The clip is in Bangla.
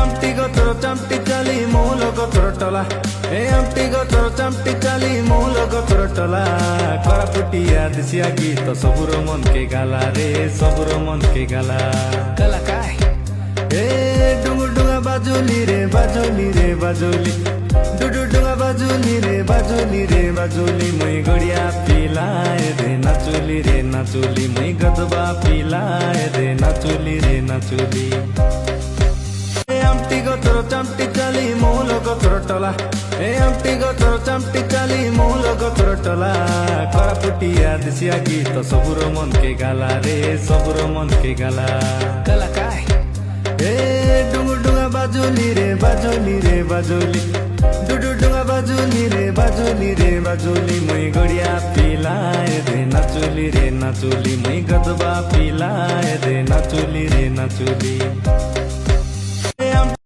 আমটি গতর চামটি চালি মৌল গতর টলা আমটি গতর চামটি চালি মৌল গতর টলা করা পুটিয়া দিশিয়া গীত সবুর মনকে গালা রে সবুর মনকে গালা গালা কাই ডুঙু ডুঙা বাজুলি রে বাজুলি রে বাজুলি ডুডু ডুঙা বাজুলি রে বাজুলি রে বাজুলি মুই গড়িয়া পিলায় রে নাচুলি রে নাচুলি মুই গদবা পিলায় রে নাচুলি রে নাচুলি আমটি গতর চামটি চালি মৌল গতর টলা আমটি গতর চামটি চালি মৌল গতর টলা করা পুটিয়া দিশিয়া গীত সবুর মনকে গালা রে সবুর মনকে গালা গালা কাই ডুঙু ডুঙা বাজুলি রে বাজুলি রে বাজুলি ডুডু ডুঙা বাজুলি রে বাজুলি রে বাজুলি মুই গড়িয়া পিলায় রে নাচুলি রে নাচুলি মুই গদবা পিলায় রে নাচুলি রে নাচুলি